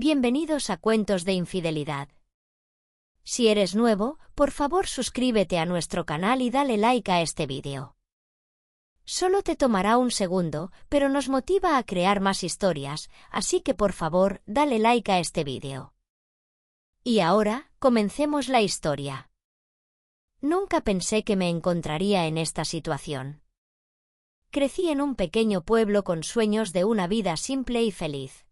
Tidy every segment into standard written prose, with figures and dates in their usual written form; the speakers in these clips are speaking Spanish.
Bienvenidos a Cuentos de Infidelidad. Si eres nuevo, por favor suscríbete a nuestro canal y dale like a este vídeo. Solo te tomará un segundo, pero nos motiva a crear más historias, así que por favor, dale like a este vídeo. Y ahora, comencemos la historia. Nunca pensé que me encontraría en esta situación. Crecí en un pequeño pueblo con sueños de una vida simple y feliz.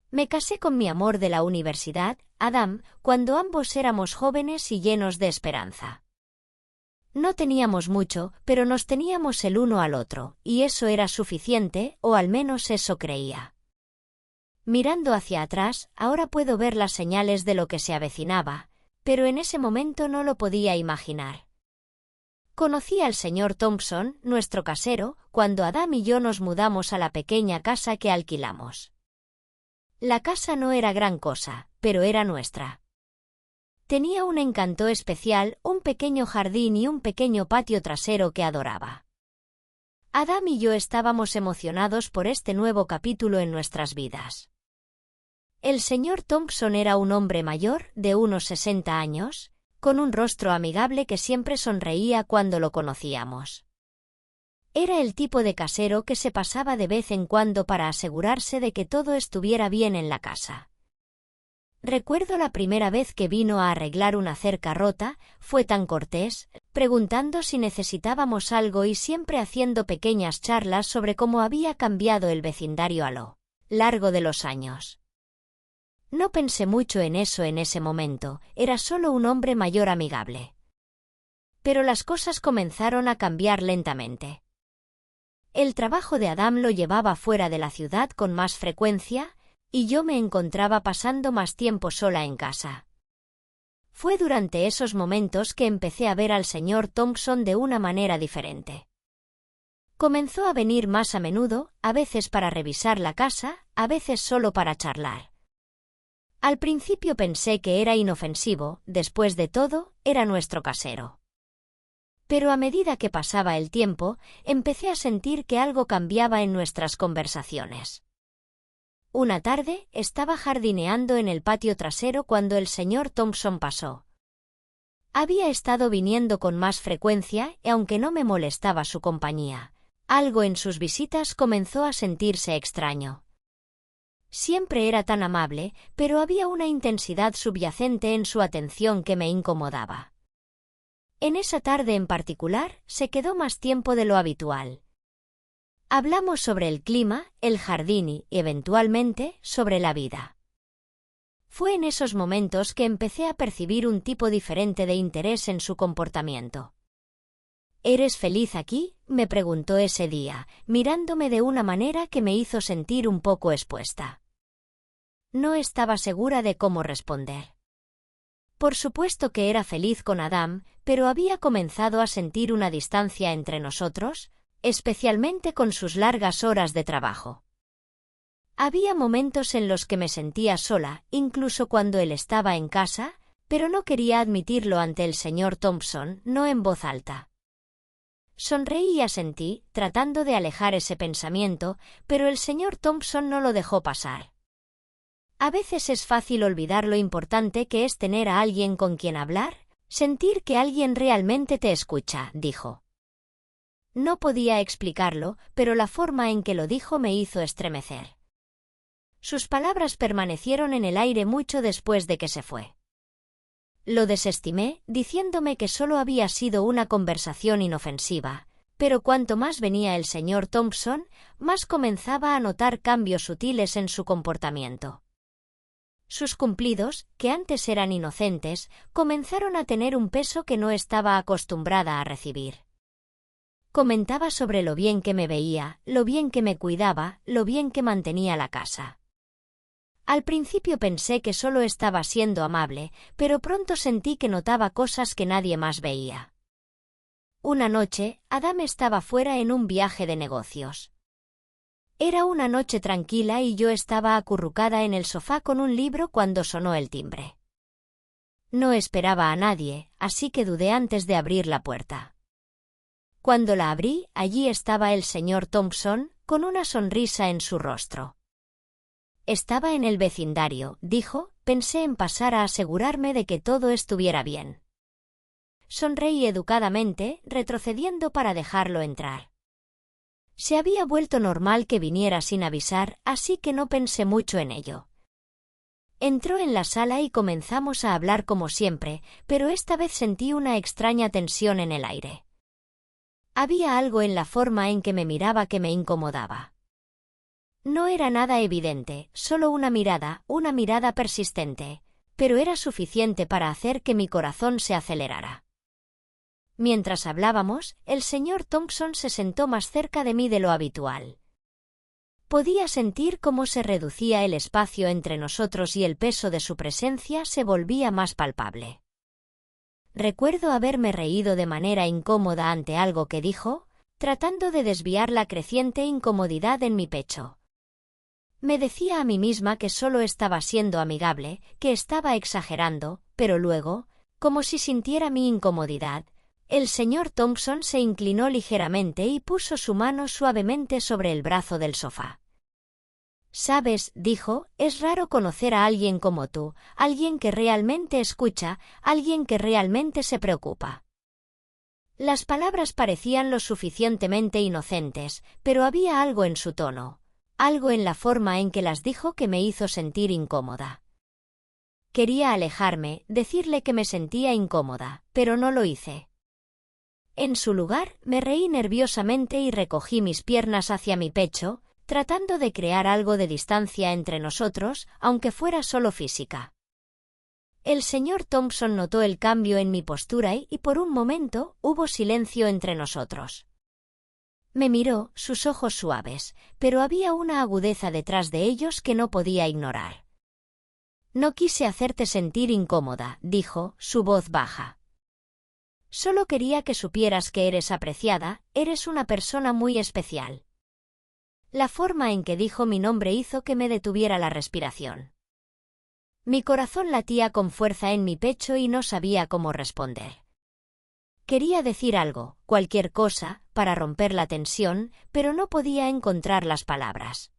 Me casé con mi amor de la universidad, Adam, cuando ambos éramos jóvenes y llenos de esperanza. No teníamos mucho, pero nos teníamos el uno al otro, y eso era suficiente, o al menos eso creía. Mirando hacia atrás, ahora puedo ver las señales de lo que se avecinaba, pero en ese momento no lo podía imaginar. Conocí al señor Thompson, nuestro casero, cuando Adam y yo nos mudamos a la pequeña casa que alquilamos. La casa no era gran cosa, pero era nuestra. Tenía un encanto especial, un pequeño jardín y un pequeño patio trasero que adoraba. Adam y yo estábamos emocionados por este nuevo capítulo en nuestras vidas. El señor Thompson era un hombre mayor, de unos 60 años, con un rostro amigable que siempre sonreía cuando lo conocíamos. Era el tipo de casero que se pasaba de vez en cuando para asegurarse de que todo estuviera bien en la casa. Recuerdo la primera vez que vino a arreglar una cerca rota, fue tan cortés, preguntando si necesitábamos algo y siempre haciendo pequeñas charlas sobre cómo había cambiado el vecindario a lo largo de los años. No pensé mucho en eso en ese momento, era solo un hombre mayor amigable. Pero las cosas comenzaron a cambiar lentamente. El trabajo de Adam lo llevaba fuera de la ciudad con más frecuencia, y yo me encontraba pasando más tiempo sola en casa. Fue durante esos momentos que empecé a ver al señor Thompson de una manera diferente. Comenzó a venir más a menudo, a veces para revisar la casa, a veces solo para charlar. Al principio pensé que era inofensivo, después de todo, era nuestro casero. Pero a medida que pasaba el tiempo, empecé a sentir que algo cambiaba en nuestras conversaciones. Una tarde, estaba jardineando en el patio trasero cuando el señor Thompson pasó. Había estado viniendo con más frecuencia y aunque no me molestaba su compañía, algo en sus visitas comenzó a sentirse extraño. Siempre era tan amable, pero había una intensidad subyacente en su atención que me incomodaba. En esa tarde en particular, se quedó más tiempo de lo habitual. Hablamos sobre el clima, el jardín y, eventualmente, sobre la vida. Fue en esos momentos que empecé a percibir un tipo diferente de interés en su comportamiento. ¿Eres feliz aquí?, me preguntó ese día, mirándome de una manera que me hizo sentir un poco expuesta. No estaba segura de cómo responder. Por supuesto que era feliz con Adam, pero había comenzado a sentir una distancia entre nosotros, especialmente con sus largas horas de trabajo. Había momentos en los que me sentía sola, incluso cuando él estaba en casa, pero no quería admitirlo ante el señor Thompson, no en voz alta. Sonreí y asentí, tratando de alejar ese pensamiento, pero el señor Thompson no lo dejó pasar. A veces es fácil olvidar lo importante que es tener a alguien con quien hablar, sentir que alguien realmente te escucha, dijo. No podía explicarlo, pero la forma en que lo dijo me hizo estremecer. Sus palabras permanecieron en el aire mucho después de que se fue. Lo desestimé, diciéndome que solo había sido una conversación inofensiva, pero cuanto más venía el señor Thompson, más comenzaba a notar cambios sutiles en su comportamiento. Sus cumplidos, que antes eran inocentes, comenzaron a tener un peso que no estaba acostumbrada a recibir. Comentaba sobre lo bien que me veía, lo bien que me cuidaba, lo bien que mantenía la casa. Al principio pensé que solo estaba siendo amable, pero pronto sentí que notaba cosas que nadie más veía. Una noche, Adam estaba fuera en un viaje de negocios. Era una noche tranquila y yo estaba acurrucada en el sofá con un libro cuando sonó el timbre. No esperaba a nadie, así que dudé antes de abrir la puerta. Cuando la abrí, allí estaba el señor Thompson, con una sonrisa en su rostro. Estaba en el vecindario, dijo. Pensé en pasar a asegurarme de que todo estuviera bien. Sonreí educadamente, retrocediendo para dejarlo entrar. Se había vuelto normal que viniera sin avisar, así que no pensé mucho en ello. Entró en la sala y comenzamos a hablar como siempre, pero esta vez sentí una extraña tensión en el aire. Había algo en la forma en que me miraba que me incomodaba. No era nada evidente, solo una mirada persistente, pero era suficiente para hacer que mi corazón se acelerara. Mientras hablábamos, el señor Thompson se sentó más cerca de mí de lo habitual. Podía sentir cómo se reducía el espacio entre nosotros y el peso de su presencia se volvía más palpable. Recuerdo haberme reído de manera incómoda ante algo que dijo, tratando de desviar la creciente incomodidad en mi pecho. Me decía a mí misma que solo estaba siendo amigable, que estaba exagerando, pero luego, como si sintiera mi incomodidad, el señor Thompson se inclinó ligeramente y puso su mano suavemente sobre el brazo del sofá. «Sabes», dijo, «es raro conocer a alguien como tú, alguien que realmente escucha, alguien que realmente se preocupa». Las palabras parecían lo suficientemente inocentes, pero había algo en su tono, algo en la forma en que las dijo que me hizo sentir incómoda. Quería alejarme, decirle que me sentía incómoda, pero no lo hice. En su lugar, me reí nerviosamente y recogí mis piernas hacia mi pecho, tratando de crear algo de distancia entre nosotros, aunque fuera solo física. El señor Thompson notó el cambio en mi postura y, por un momento, hubo silencio entre nosotros. Me miró, sus ojos suaves, pero había una agudeza detrás de ellos que no podía ignorar. «No quise hacerte sentir incómoda», dijo, su voz baja. «Solo quería que supieras que eres apreciada, eres una persona muy especial». La forma en que dijo mi nombre hizo que me detuviera la respiración. Mi corazón latía con fuerza en mi pecho y no sabía cómo responder. Quería decir algo, cualquier cosa, para romper la tensión, pero no podía encontrar las palabras.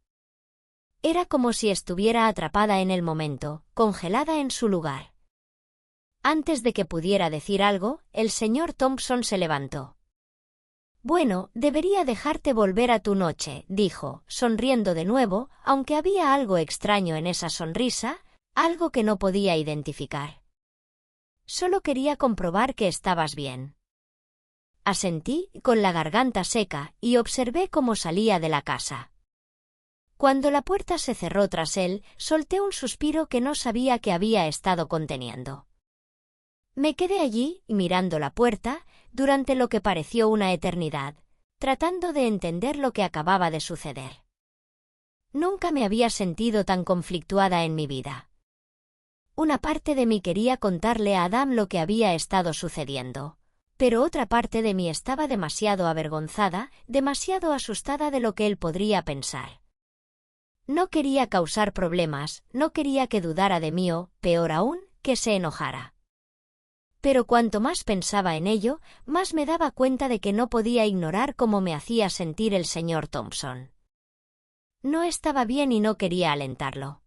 Era como si estuviera atrapada en el momento, congelada en su lugar. Antes de que pudiera decir algo, el señor Thompson se levantó. «Bueno, debería dejarte volver a tu noche», dijo, sonriendo de nuevo, aunque había algo extraño en esa sonrisa, algo que no podía identificar. «Solo quería comprobar que estabas bien». Asentí, con la garganta seca, y observé cómo salía de la casa. Cuando la puerta se cerró tras él, solté un suspiro que no sabía que había estado conteniendo. Me quedé allí, mirando la puerta, durante lo que pareció una eternidad, tratando de entender lo que acababa de suceder. Nunca me había sentido tan conflictuada en mi vida. Una parte de mí quería contarle a Adam lo que había estado sucediendo, pero otra parte de mí estaba demasiado avergonzada, demasiado asustada de lo que él podría pensar. No quería causar problemas, no quería que dudara de mí o, peor aún, que se enojara. Pero cuanto más pensaba en ello, más me daba cuenta de que no podía ignorar cómo me hacía sentir el señor Thompson. No estaba bien y no quería alentarlo.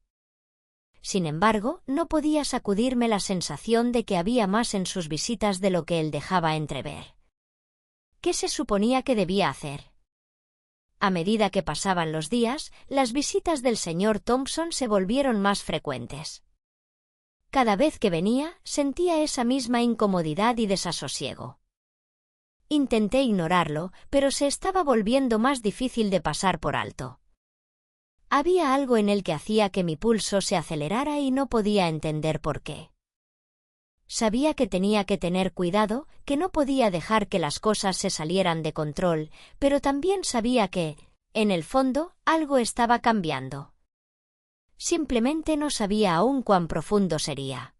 Sin embargo, no podía sacudirme la sensación de que había más en sus visitas de lo que él dejaba entrever. ¿Qué se suponía que debía hacer? A medida que pasaban los días, las visitas del señor Thompson se volvieron más frecuentes. Cada vez que venía, sentía esa misma incomodidad y desasosiego. Intenté ignorarlo, pero se estaba volviendo más difícil de pasar por alto. Había algo en él que hacía que mi pulso se acelerara y no podía entender por qué. Sabía que tenía que tener cuidado, que no podía dejar que las cosas se salieran de control, pero también sabía que, en el fondo, algo estaba cambiando. Simplemente no sabía aún cuán profundo sería.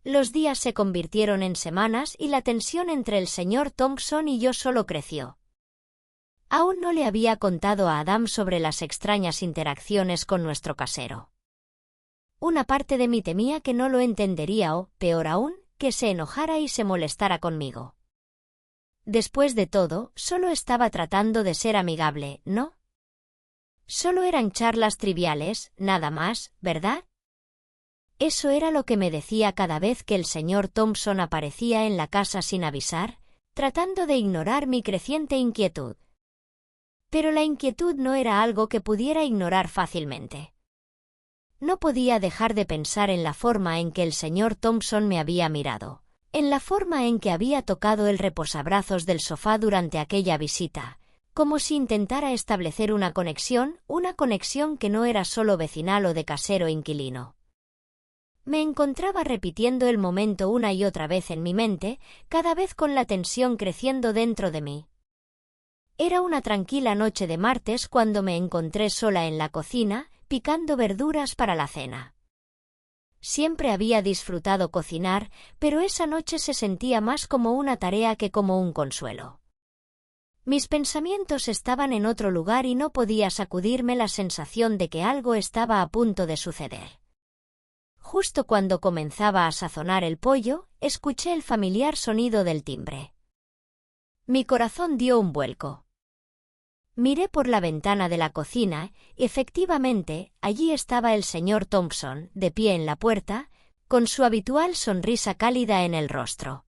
Los días se convirtieron en semanas y la tensión entre el señor Thompson y yo solo creció. Aún no le había contado a Adam sobre las extrañas interacciones con nuestro casero. Una parte de mí temía que no lo entendería o, peor aún, que se enojara y se molestara conmigo. Después de todo, solo estaba tratando de ser amigable, ¿no? Solo eran charlas triviales, nada más, ¿verdad? Eso era lo que me decía cada vez que el señor Thompson aparecía en la casa sin avisar, tratando de ignorar mi creciente inquietud. Pero la inquietud no era algo que pudiera ignorar fácilmente. No podía dejar de pensar en la forma en que el señor Thompson me había mirado, en la forma en que había tocado el reposabrazos del sofá durante aquella visita, como si intentara establecer una conexión que no era solo vecinal o de casero inquilino. Me encontraba repitiendo el momento una y otra vez en mi mente, cada vez con la tensión creciendo dentro de mí. Era una tranquila noche de martes cuando me encontré sola en la cocina, picando verduras para la cena. Siempre había disfrutado cocinar, pero esa noche se sentía más como una tarea que como un consuelo. Mis pensamientos estaban en otro lugar y no podía sacudirme la sensación de que algo estaba a punto de suceder. Justo cuando comenzaba a sazonar el pollo, escuché el familiar sonido del timbre. Mi corazón dio un vuelco. Miré por la ventana de la cocina y efectivamente, allí estaba el señor Thompson, de pie en la puerta, con su habitual sonrisa cálida en el rostro.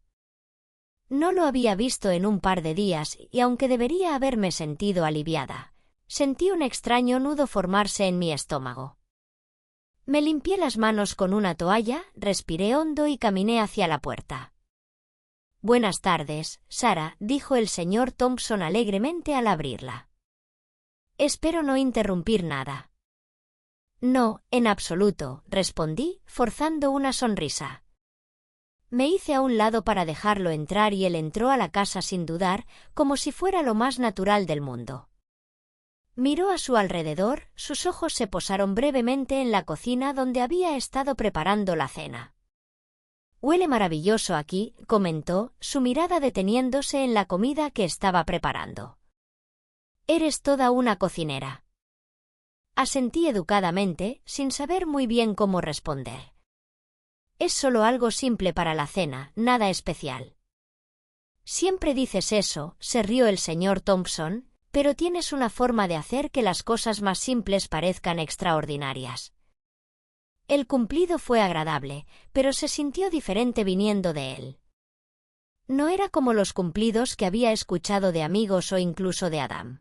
No lo había visto en un par de días y aunque debería haberme sentido aliviada, sentí un extraño nudo formarse en mi estómago. Me limpié las manos con una toalla, respiré hondo y caminé hacia la puerta. «Buenas tardes, Sara», dijo el señor Thompson alegremente al abrirla. «Espero no interrumpir nada». «No, en absoluto», respondí, forzando una sonrisa. Me hice a un lado para dejarlo entrar y él entró a la casa sin dudar, como si fuera lo más natural del mundo. Miró a su alrededor, sus ojos se posaron brevemente en la cocina donde había estado preparando la cena. «Huele maravilloso aquí», comentó, su mirada deteniéndose en la comida que estaba preparando. «Eres toda una cocinera». Asentí educadamente, sin saber muy bien cómo responder. «Es solo algo simple para la cena, nada especial». «Siempre dices eso», se rió el señor Thompson, «pero tienes una forma de hacer que las cosas más simples parezcan extraordinarias». El cumplido fue agradable, pero se sintió diferente viniendo de él. No era como los cumplidos que había escuchado de amigos o incluso de Adam.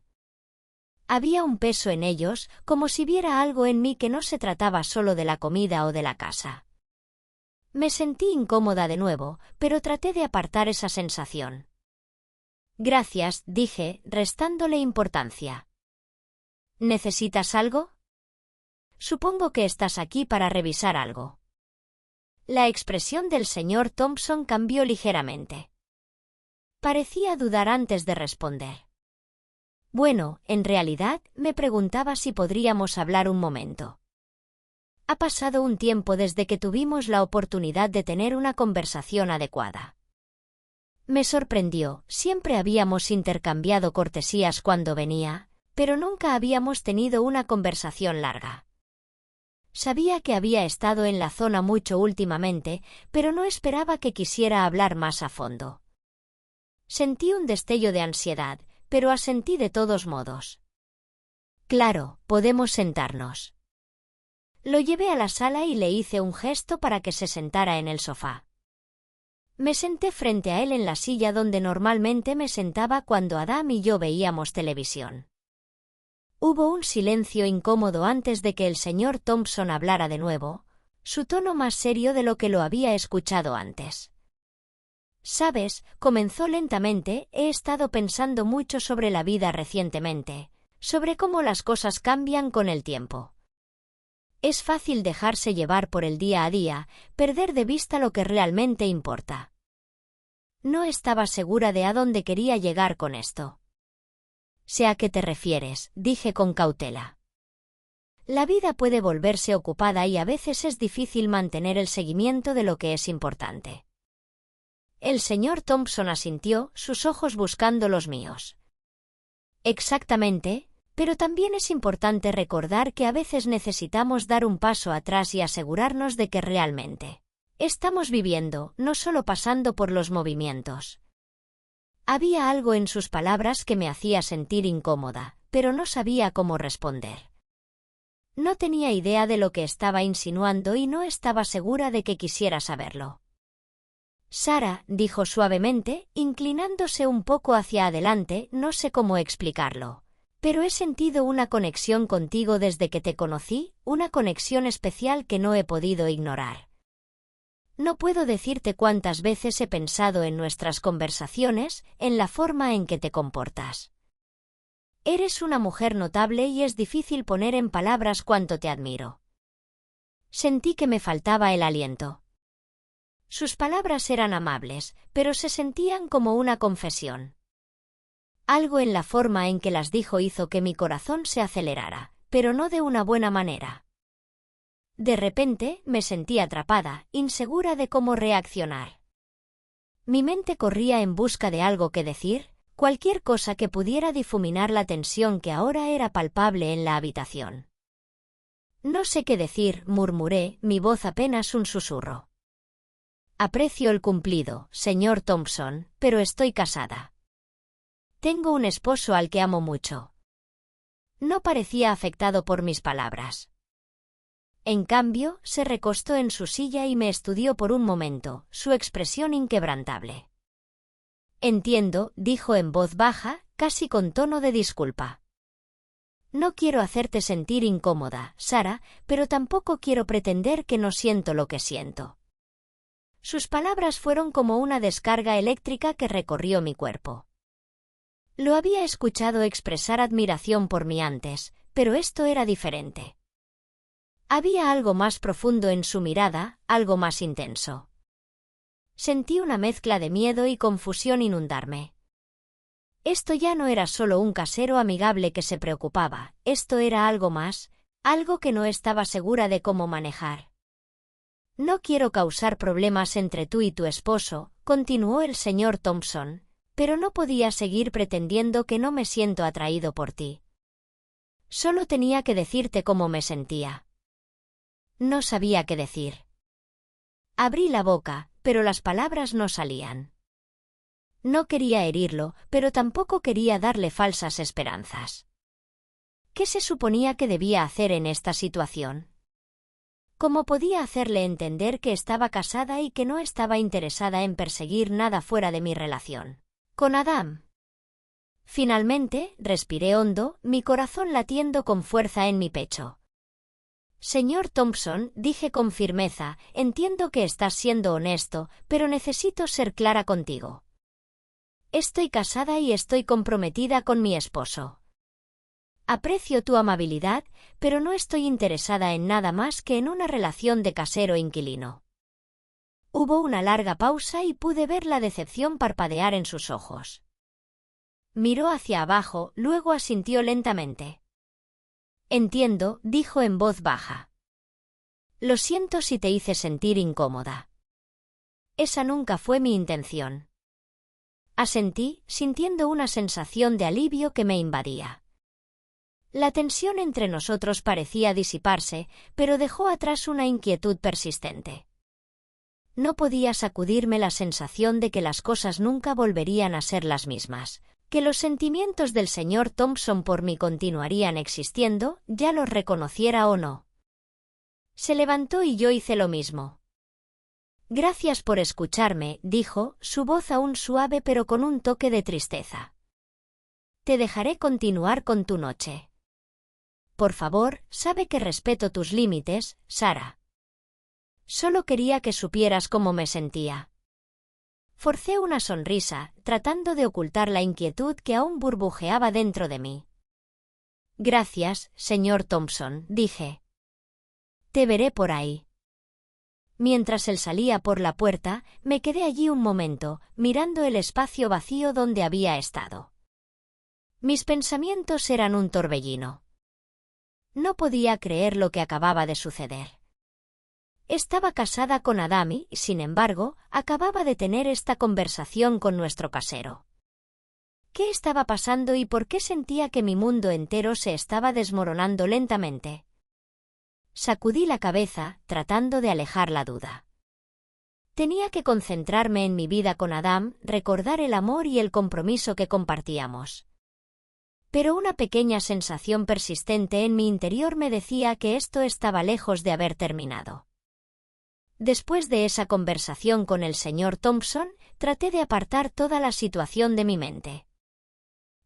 Había un peso en ellos, como si viera algo en mí que no se trataba solo de la comida o de la casa. Me sentí incómoda de nuevo, pero traté de apartar esa sensación. «Gracias», dije, restándole importancia. «¿Necesitas algo?» «Supongo que estás aquí para revisar algo». La expresión del señor Thompson cambió ligeramente. Parecía dudar antes de responder. «Bueno, en realidad, me preguntaba si podríamos hablar un momento. Ha pasado un tiempo desde que tuvimos la oportunidad de tener una conversación adecuada». Me sorprendió, siempre habíamos intercambiado cortesías cuando venía, pero nunca habíamos tenido una conversación larga. Sabía que había estado en la zona mucho últimamente, pero no esperaba que quisiera hablar más a fondo. Sentí un destello de ansiedad, pero asentí de todos modos. «Claro, podemos sentarnos». Lo llevé a la sala y le hice un gesto para que se sentara en el sofá. Me senté frente a él en la silla donde normalmente me sentaba cuando Adam y yo veíamos televisión. Hubo un silencio incómodo antes de que el señor Thompson hablara de nuevo, su tono más serio de lo que lo había escuchado antes. «Sabes», comenzó lentamente, «he estado pensando mucho sobre la vida recientemente, sobre cómo las cosas cambian con el tiempo. Es fácil dejarse llevar por el día a día, perder de vista lo que realmente importa». No estaba segura de a dónde quería llegar con esto. «Sé a qué te refieres», dije con cautela. La vida puede volverse ocupada y a veces es difícil mantener el seguimiento de lo que es importante. El señor Thompson asintió, sus ojos buscando los míos. «Exactamente, pero también es importante recordar que a veces necesitamos dar un paso atrás y asegurarnos de que realmente estamos viviendo, no solo pasando por los movimientos». Había algo en sus palabras que me hacía sentir incómoda, pero no sabía cómo responder. No tenía idea de lo que estaba insinuando y no estaba segura de que quisiera saberlo. Sara, dijo suavemente, inclinándose un poco hacia adelante, no sé cómo explicarlo. Pero he sentido una conexión contigo desde que te conocí, una conexión especial que no he podido ignorar. No puedo decirte cuántas veces he pensado en nuestras conversaciones, en la forma en que te comportas. Eres una mujer notable y es difícil poner en palabras cuánto te admiro. Sentí que me faltaba el aliento. Sus palabras eran amables, pero se sentían como una confesión. Algo en la forma en que las dijo hizo que mi corazón se acelerara, pero no de una buena manera. De repente me sentí atrapada, insegura de cómo reaccionar. Mi mente corría en busca de algo que decir, cualquier cosa que pudiera difuminar la tensión que ahora era palpable en la habitación. No sé qué decir, murmuré, mi voz apenas un susurro. Aprecio el cumplido, señor Thompson, pero estoy casada. Tengo un esposo al que amo mucho. No parecía afectado por mis palabras. En cambio, se recostó en su silla y me estudió por un momento, su expresión inquebrantable. Entiendo, dijo en voz baja, casi con tono de disculpa. No quiero hacerte sentir incómoda, Sara, pero tampoco quiero pretender que no siento lo que siento. Sus palabras fueron como una descarga eléctrica que recorrió mi cuerpo. Lo había escuchado expresar admiración por mí antes, pero esto era diferente. Había algo más profundo en su mirada, algo más intenso. Sentí una mezcla de miedo y confusión inundarme. Esto ya no era solo un casero amigable que se preocupaba, esto era algo más, algo que no estaba segura de cómo manejar. No quiero causar problemas entre tú y tu esposo, continuó el señor Thompson, pero no podía seguir pretendiendo que no me siento atraído por ti. Solo tenía que decirte cómo me sentía. No sabía qué decir. Abrí la boca, pero las palabras no salían. No quería herirlo, pero tampoco quería darle falsas esperanzas. ¿Qué se suponía que debía hacer en esta situación? ¿Cómo podía hacerle entender que estaba casada y que no estaba interesada en perseguir nada fuera de mi relación con Adam? Finalmente, respiré hondo, mi corazón latiendo con fuerza en mi pecho. Señor Thompson, dije con firmeza, entiendo que estás siendo honesto, pero necesito ser clara contigo. Estoy casada y estoy comprometida con mi esposo. Aprecio tu amabilidad, pero no estoy interesada en nada más que en una relación de casero-inquilino. Hubo una larga pausa y pude ver la decepción parpadear en sus ojos. Miró hacia abajo, luego asintió lentamente. Entiendo, dijo en voz baja. Lo siento si te hice sentir incómoda. Esa nunca fue mi intención. Asentí, sintiendo una sensación de alivio que me invadía. La tensión entre nosotros parecía disiparse, pero dejó atrás una inquietud persistente. No podía sacudirme la sensación de que las cosas nunca volverían a ser las mismas, que los sentimientos del señor Thompson por mí continuarían existiendo, ya los reconociera o no. Se levantó y yo hice lo mismo. Gracias por escucharme, dijo, su voz aún suave pero con un toque de tristeza. Te dejaré continuar con tu noche. Por favor, sabe que respeto tus límites, Sara. Solo quería que supieras cómo me sentía. Forcé una sonrisa, tratando de ocultar la inquietud que aún burbujeaba dentro de mí. Gracias, señor Thompson, dije. Te veré por ahí. Mientras él salía por la puerta, me quedé allí un momento, mirando el espacio vacío donde había estado. Mis pensamientos eran un torbellino. No podía creer lo que acababa de suceder. Estaba casada con Adam y, sin embargo, acababa de tener esta conversación con nuestro casero. ¿Qué estaba pasando y por qué sentía que mi mundo entero se estaba desmoronando lentamente? Sacudí la cabeza, tratando de alejar la duda. Tenía que concentrarme en mi vida con Adam, recordar el amor y el compromiso que compartíamos. Pero una pequeña sensación persistente en mi interior me decía que esto estaba lejos de haber terminado. Después de esa conversación con el señor Thompson, traté de apartar toda la situación de mi mente.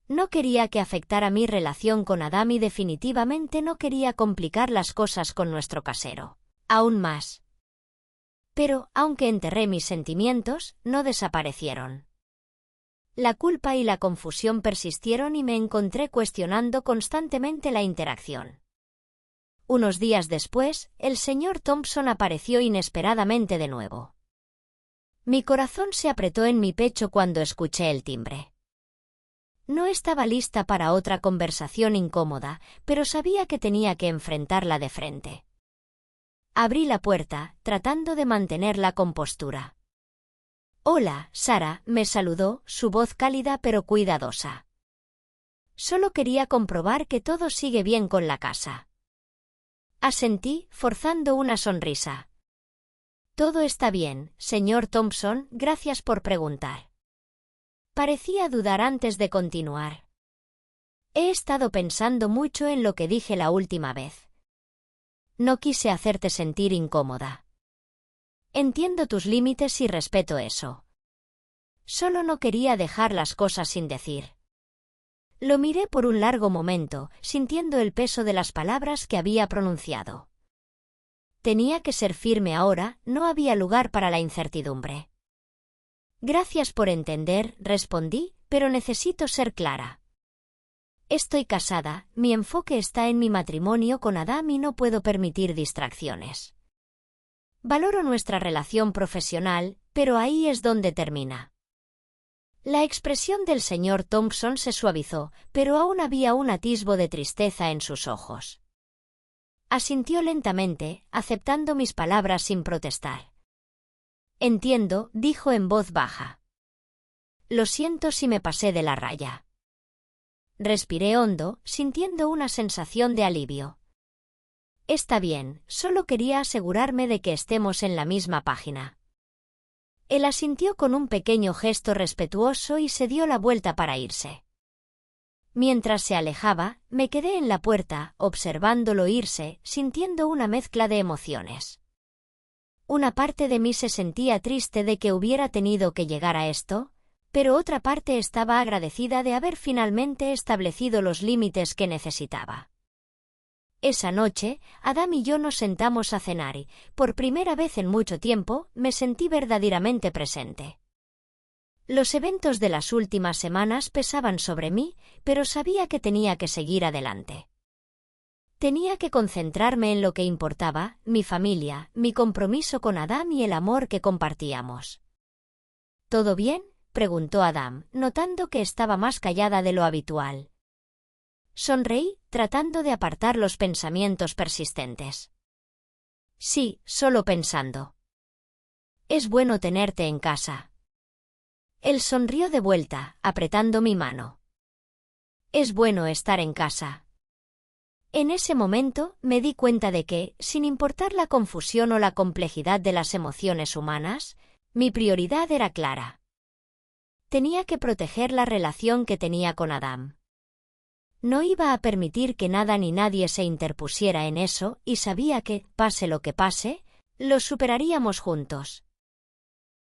No quería que afectara mi relación con Adam y definitivamente no quería complicar las cosas con nuestro casero. Aún más. Pero, aunque enterré mis sentimientos, no desaparecieron. La culpa y la confusión persistieron y me encontré cuestionando constantemente la interacción. Unos días después, el señor Thompson apareció inesperadamente de nuevo. Mi corazón se apretó en mi pecho cuando escuché el timbre. No estaba lista para otra conversación incómoda, pero sabía que tenía que enfrentarla de frente. Abrí la puerta, tratando de mantener la compostura. «Hola, Sara», me saludó, su voz cálida pero cuidadosa. «Solo quería comprobar que todo sigue bien con la casa». Asentí, forzando una sonrisa. «Todo está bien, señor Thompson, gracias por preguntar». Parecía dudar antes de continuar. «He estado pensando mucho en lo que dije la última vez. No quise hacerte sentir incómoda. Entiendo tus límites y respeto eso. Solo no quería dejar las cosas sin decir». Lo miré por un largo momento, sintiendo el peso de las palabras que había pronunciado. Tenía que ser firme ahora, no había lugar para la incertidumbre. «Gracias por entender», respondí, «pero necesito ser clara. Estoy casada, mi enfoque está en mi matrimonio con Adam y no puedo permitir distracciones. Valoro nuestra relación profesional, pero ahí es donde termina». La expresión del señor Thompson se suavizó, pero aún había un atisbo de tristeza en sus ojos. Asintió lentamente, aceptando mis palabras sin protestar. «Entiendo», dijo en voz baja. «Lo siento si me pasé de la raya». Respiré hondo, sintiendo una sensación de alivio. «Está bien, solo quería asegurarme de que estemos en la misma página». Él asintió con un pequeño gesto respetuoso y se dio la vuelta para irse. Mientras se alejaba, me quedé en la puerta, observándolo irse, sintiendo una mezcla de emociones. Una parte de mí se sentía triste de que hubiera tenido que llegar a esto, pero otra parte estaba agradecida de haber finalmente establecido los límites que necesitaba. Esa noche, Adam y yo nos sentamos a cenar y, por primera vez en mucho tiempo, me sentí verdaderamente presente. Los eventos de las últimas semanas pesaban sobre mí, pero sabía que tenía que seguir adelante. Tenía que concentrarme en lo que importaba, mi familia, mi compromiso con Adam y el amor que compartíamos. «¿Todo bien?», preguntó Adam, notando que estaba más callada de lo habitual. Sonreí, tratando de apartar los pensamientos persistentes. «Sí, solo pensando. Es bueno tenerte en casa». Él sonrió de vuelta, apretando mi mano. «Es bueno estar en casa». En ese momento, me di cuenta de que, sin importar la confusión o la complejidad de las emociones humanas, mi prioridad era clara. Tenía que proteger la relación que tenía con Adam. No iba a permitir que nada ni nadie se interpusiera en eso y sabía que, pase lo que pase, lo superaríamos juntos.